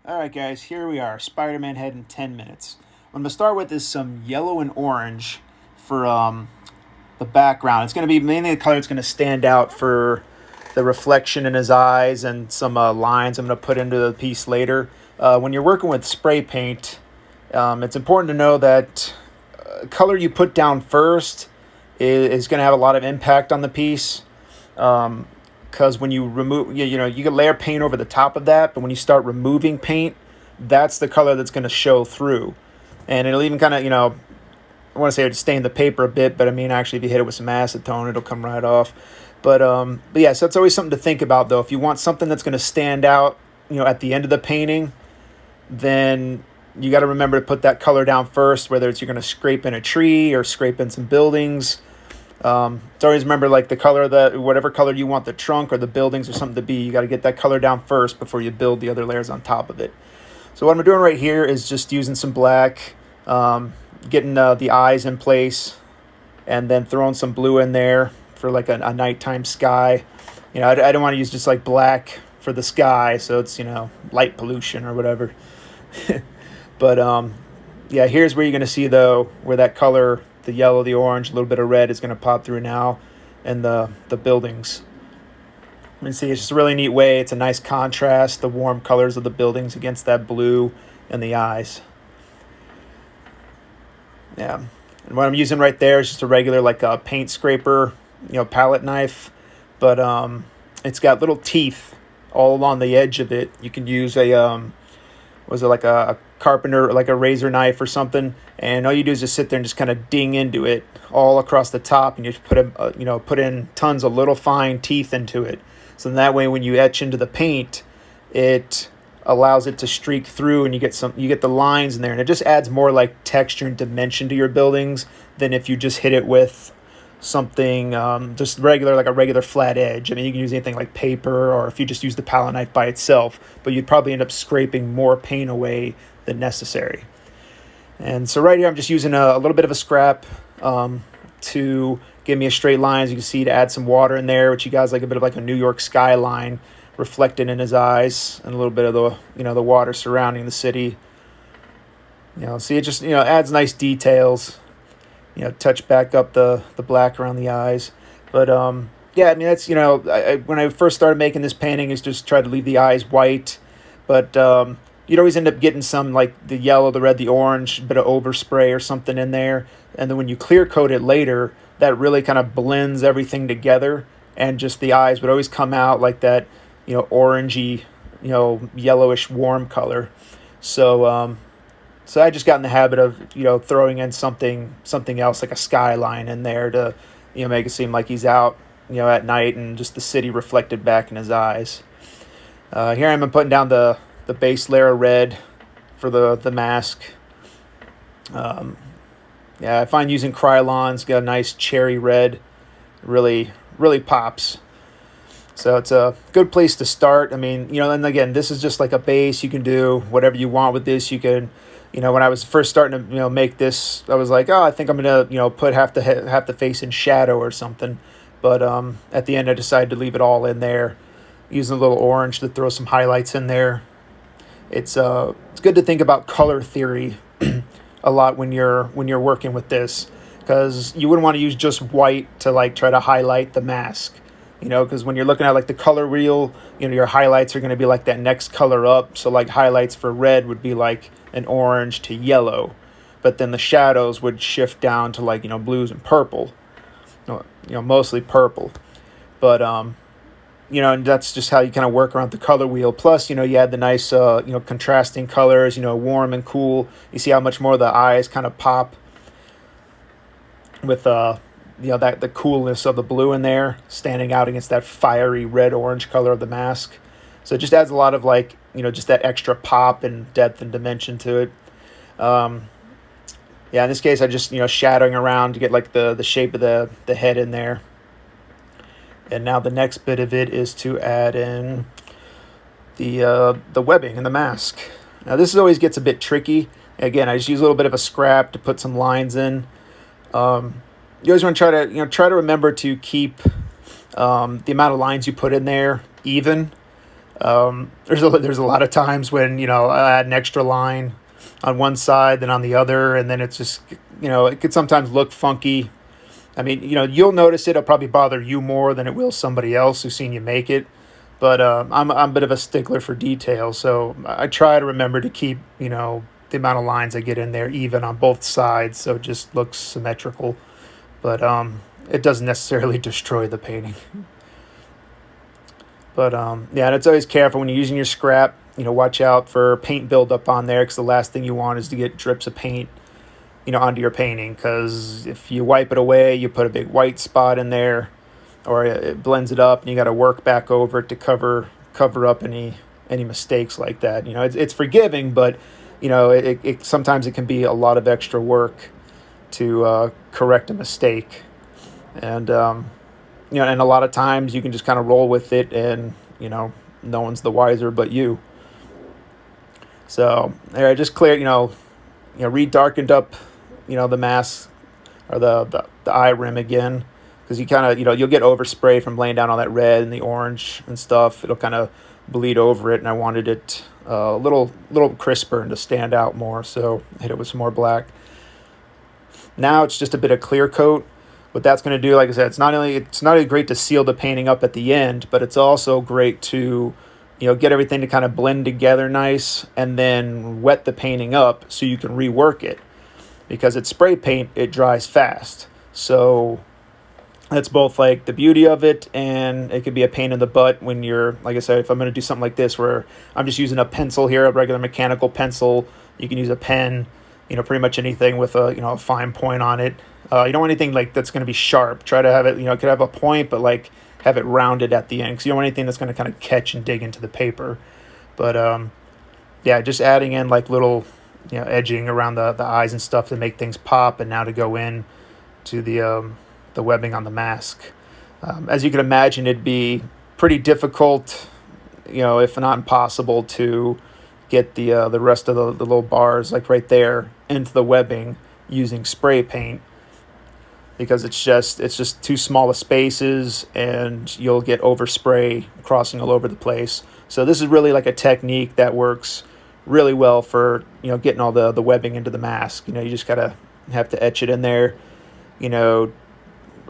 Alright guys, here we are, Spider-Man head in 10 minutes. What I'm going to start with is some yellow and orange for the background. It's going to be mainly the color that's going to stand out for the reflection in his eyes and some lines I'm going to put into the piece later. When you're working with spray paint, it's important to know that color you put down first is going to have a lot of impact on the piece. Because when you remove, you can layer paint over the top of that, but when you start removing paint, that's the color that's going to show through. And it'll even kind of, I want to say it'd stain the paper a bit, but I mean, actually, if you hit it with some acetone, it'll come right off. But yeah, so it's always something to think about, though. If you want something that's going to stand out, at the end of the painting, then you got to remember to put that color down first, whether it's you're going to scrape in a tree or scrape in some buildings. So always remember, like, the color that whatever color you want the trunk or the buildings or something to be, you got to get that color down first before you build the other layers on top of it. So what I'm doing right here is just using some black, getting the eyes in place, and then throwing some blue in there for like a nighttime sky. I don't want to use just like black for the sky, so it's light pollution or whatever. But yeah, here's where you're going to see, though, where that color, the yellow, the orange, a little bit of red is going to pop through now, and the buildings. You can see it's just a really neat way. It's a nice contrast, the warm colors of the buildings against that blue and the eyes. Yeah. And what I'm using right there is just a regular, like, a paint scraper, palette knife. But it's got little teeth all along the edge of it. You can use was it like a carpenter, like a razor knife or something, and all you do is just sit there and just kind of ding into it all across the top, and you just put in tons of little fine teeth into it. So that way, when you etch into the paint, it allows it to streak through, and you get the lines in there, and it just adds more like texture and dimension to your buildings than if you just hit it with something just regular, like a regular flat edge. I mean, you can use anything like paper, or if you just use the palette knife by itself, but you'd probably end up scraping more paint away than necessary. And so right here, I'm just using a little bit of a scrap to give me a straight line, as you can see, to add some water in there, which you guys like a bit of like a New York skyline reflected in his eyes, and a little bit of the water surrounding the city. See, it just adds nice details. Touch back up the black around the eyes. But yeah, I mean, that's when I first started making this painting, is just try to leave the eyes white, but you'd always end up getting some, like, the yellow, the red, the orange, a bit of overspray or something in there, and then when you clear coat it later, that really kind of blends everything together, and just the eyes would always come out like that, orangey, yellowish warm color. So I just got in the habit of, throwing in something else, like a skyline in there, to, make it seem like he's out, at night, and just the city reflected back in his eyes. Here I'm putting down the base layer of red for the mask. Yeah, I find using Krylon's got a nice cherry red, really, really pops. So it's a good place to start. I mean, and again, this is just like a base. You can do whatever you want with this. You can, when I was first starting to, make this, I was like, oh, I think I'm going to, put half the face in shadow or something. But at the end, I decided to leave it all in there, using a little orange to throw some highlights in there. It's good to think about color theory a lot when you're working with this, because you wouldn't want to use just white to, like, try to highlight the mask. Because when you're looking at, like, the color wheel, your highlights are going to be like that next color up. So, like, highlights for red would be like an orange to yellow, but then the shadows would shift down to, like, blues and purple, mostly purple. But and that's just how you kind of work around the color wheel. Plus, you add the nice contrasting colors, warm and cool. You see how much more the eyes kind of pop with that the coolness of the blue in there standing out against that fiery red orange color of the mask. So it just adds a lot of, like, just that extra pop and depth and dimension to it. Yeah, in this case, I just shadowing around to get, like, the shape of the head in there. And now the next bit of it is to add in the webbing and the mask. Now this always gets a bit tricky. Again, I just use a little bit of a scrap to put some lines in. You always want to try to remember to keep the amount of lines you put in there even. There's a lot of times when, I add an extra line on one side than on the other, and then it's just, it could sometimes look funky. I mean, you'll notice it'll probably bother you more than it will somebody else who's seen you make it. But I'm a bit of a stickler for detail, so I try to remember to keep, the amount of lines I get in there even on both sides, so it just looks symmetrical. But it doesn't necessarily destroy the painting. But yeah, and it's always careful when you're using your scrap. Watch out for paint buildup on there, because the last thing you want is to get drips of paint, onto your painting. Because if you wipe it away, you put a big white spot in there, or it blends it up, and you got to work back over it to cover up any mistakes like that. It's forgiving, but it sometimes it can be a lot of extra work to correct a mistake, and and a lot of times you can just kind of roll with it, and no one's the wiser but you. So there, I just cleared, re-darkened up, the mask, or the eye rim again, because you kind of, you'll get overspray from laying down all that red and the orange and stuff. It'll kind of bleed over it, and I wanted it a little crisper and to stand out more, so I hit it with some more black. Now it's just a bit of clear coat. What that's going to do, like I said, it's not only great to seal the painting up at the end, but it's also great to, get everything to kind of blend together nice, and then wet the painting up so you can rework it. Because it's spray paint, it dries fast. So that's both like the beauty of it, and it could be a pain in the butt when you're, like I said, if I'm going to do something like this where I'm just using a pencil here, a regular mechanical pencil. You can use a pen, pretty much anything with a fine point on it. You don't want anything like that's going to be sharp. Try to have it, it could have a point, but like have it rounded at the end, because you don't want anything that's going to kind of catch and dig into the paper. But yeah, just adding in like little, edging around the eyes and stuff to make things pop, and now to go in to the webbing on the mask. As you can imagine, it'd be pretty difficult, if not impossible, to get the rest of the little bars, like right there, into the webbing using spray paint, because it's just too small of spaces, and you'll get overspray crossing all over the place. So this is really like a technique that works really well for getting all the webbing into the mask. You just gotta have to etch it in there.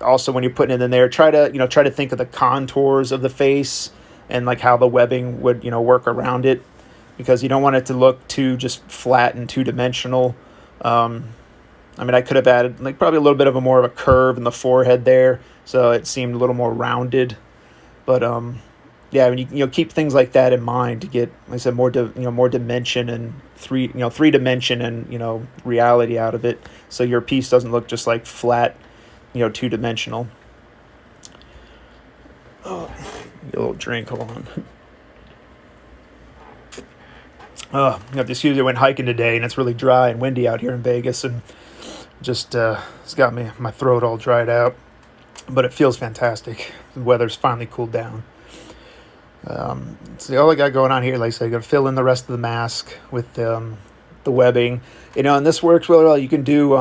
Also when you're putting it in there, try to think of the contours of the face and like how the webbing would work around it, because you don't want it to look too just flat and two-dimensional. I could have added like probably a little bit of more of a curve in the forehead there, so it seemed a little more rounded. But yeah, I mean, you keep things like that in mind to get, like I said, more dimension and three dimension and reality out of it, so your piece doesn't look just like flat, two-dimensional. Oh, get a little drink. Hold on. I have to excuse me. I went hiking today, and it's really dry and windy out here in Vegas, and just it's got my throat all dried out. But it feels fantastic. The weather's finally cooled down. So all I got going on here, like I said, I got to fill in the rest of the mask with the webbing, and this works really well. You can do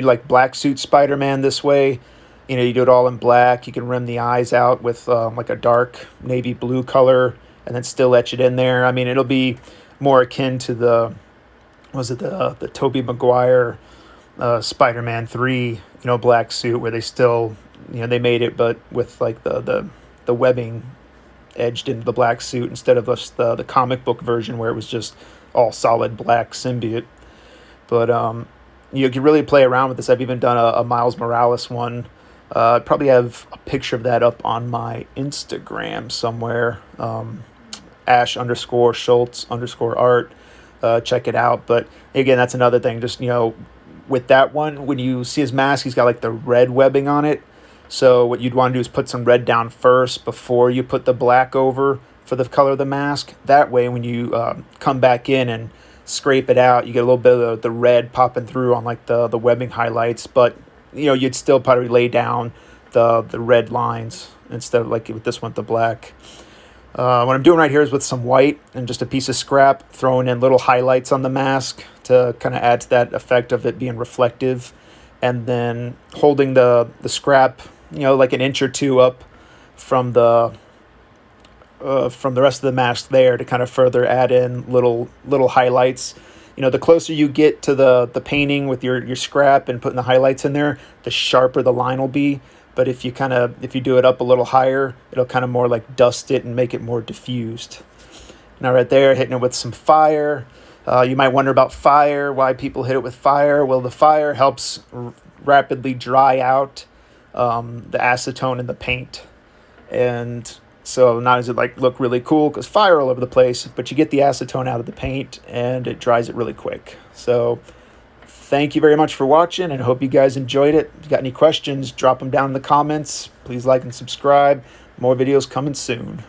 like black suit Spider-Man this way. You do it all in black. You can rim the eyes out with like a dark navy blue color, and then still etch it in there. I mean, it'll be more akin to the Tobey Maguire Spider-Man 3, black suit, where they still, they made it, but with like the webbing edged into the black suit instead of the comic book version where it was just all solid black symbiote. But you can really play around with this. I've even done a Miles Morales one. I probably have a picture of that up on my Instagram somewhere. Ash_Schultz_art. Check it out. But again, that's another thing. Just, with that one, when you see his mask, he's got like the red webbing on it. So what you'd want to do is put some red down first before you put the black over for the color of the mask. That way, when you come back in and scrape it out, you get a little bit of the red popping through on like the webbing highlights. But, you'd still probably lay down the red lines instead of like with this one, the black. What I'm doing right here is with some white and just a piece of scrap, throwing in little highlights on the mask to kind of add to that effect of it being reflective, and then holding the scrap, like an inch or two up from the from the rest of the mask there to kind of further add in little highlights. You know, the closer you get to the painting with your scrap and putting the highlights in there, the sharper the line will be. But if you do it up a little higher, it'll kind of more like dust it and make it more diffused. Now right there, hitting it with some fire. You might wonder about fire, why people hit it with fire. Well, the fire helps rapidly dry out the acetone in the paint. And so not does it like look really cool because fire all over the place, but you get the acetone out of the paint and it dries it really quick. So thank you very much for watching, and I hope you guys enjoyed it. If you got any questions, drop them down in the comments. Please like and subscribe. More videos coming soon.